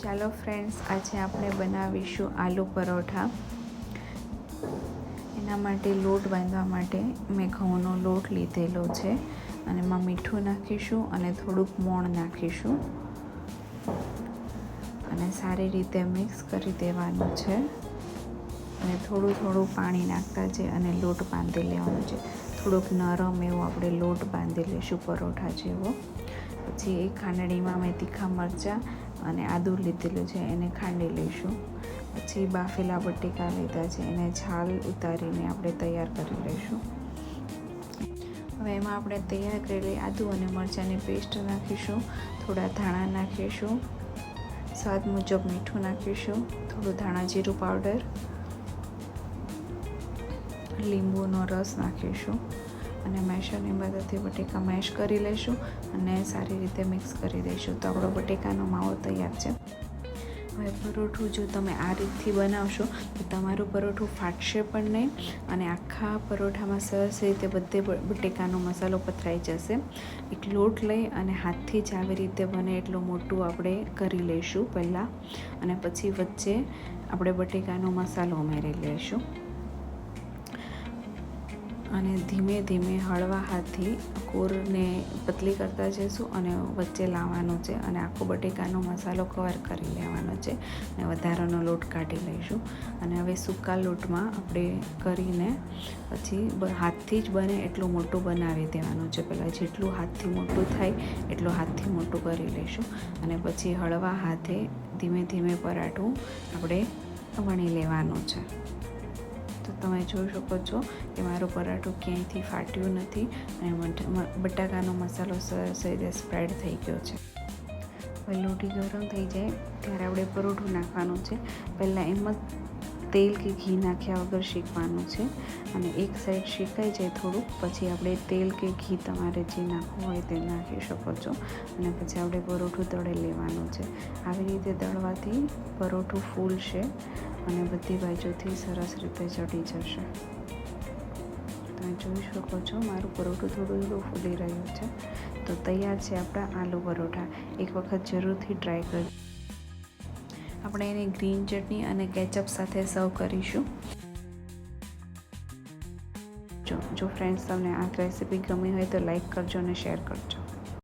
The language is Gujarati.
ચાલો ફ્રેન્ડ્સ, આજે આપણે બનાવીશું આલુ પરોઠા. એના માટે લોટ બાંધવા માટે મેં ઘઉંનો લોટ લીધેલો છે અને એમાં મીઠું નાખીશું અને થોડુંક મોણ નાખીશું અને સારી રીતે મિક્સ કરી દેવાનું છે અને થોડું થોડું પાણી નાખતા છે અને લોટ બાંધી લેવાનો છે. થોડોક નરમ એવો આપણે લોટ બાંધી લઈશું પરોઠા જેવો. પછી એક ખાંડણીમાં મેં તીખા મરચાં અને આદું લીધેલું છે, એને ખાંડી લઈશું. પછી બાફેલા બટેકા લીધા છે, એને છાલ ઉતારીને આપણે તૈયાર કરી લઈશું. હવે એમાં આપણે તૈયાર કરેલી આદું અને મરચાંની પેસ્ટ નાખીશું, થોડા ધાણા નાખીશું, સ્વાદ મુજબ મીઠું નાખીશું, થોડું ધાણા જીરું પાવડર, લીંબુનો રસ નાખીશું અને મેશરની મદદથી બટેકા મેશ કરી લઈશું અને સારી રીતે મિક્સ કરી દઈશું. તો આપણો બટેકાનો માવો તૈયાર છે. હવે પરોઠું જો તમે આ રીતથી બનાવશો તો તમારું પરોઠું ફાટશે પણ નહીં અને આખા પરોઠામાં સરસ રીતે બધે બટેકાનો મસાલો પથરાઈ જશે. એક લોટ લઈ અને હાથથી જ આવી રીતે બને એટલું મોટું આપણે કરી લઈશું પહેલાં અને પછી વચ્ચે આપણે બટેકાનો મસાલો ઉમેરી લઈશું અને ધીમે ધીમે હળવા હાથથી કોરને પતલી કરતા જઈશું અને વચ્ચે લાવવાનું છે અને આખો બટેકાનો મસાલો કવર કરી લેવાનો છે અને વધારાનો લોટ કાઢી લઈશું. અને હવે સૂકા લોટમાં આપણે કરીને પછી હાથથી જ બને એટલું મોટું બનાવી દેવાનું છે. પહેલાં જેટલું હાથથી મોટું થાય એટલું હાથથી મોટું કરી લઈશું અને પછી હળવા હાથે ધીમે ધીમે પરાઠું આપણે વણી લેવાનું છે. તો તમે જોઈ શકો છો કે મારું પરાઠું ક્યાંયથી ફાટ્યું નથી અને બટાકાનો મસાલો સરસ રીતે સ્પ્રેડ થઈ ગયો છે. હવે લોટી ગરમ થઈ જાય ત્યારે આપણે પરોઠું નાખવાનું છે. પહેલાં એમ જ તેલ કે ઘી નાખ્યા વગર શેકવાનું છે અને એક સાઈડ શેકાઈ જાય થોડુંક પછી આપણે તેલ કે ઘી તમારે જે નાખવું હોય તે નાખી શકો છો અને પછી આપણે પરોઠું તળી લેવાનું છે. આવી રીતે તળવાથી પરોઠું ફૂલશે અને બધી બાજુથી સરસ રીતે ચડી જશે. તમે જોઈ શકો છો મારું પરોઠું થોડું થોડું ફૂલી રહ્યું છે. તો તૈયાર છે આપણા આલુ પરોઠા. એક વખત જરૂરથી ટ્રાય કરજો. આપણે એને ગ્રીન ચટણી અને કેચઅપ સાથે સર્વ કરીશું. જો ફ્રેન્ડ્સ તમને આ રેસીપી ગમી હોય તો લાઈક કરજો અને શેર કરજો.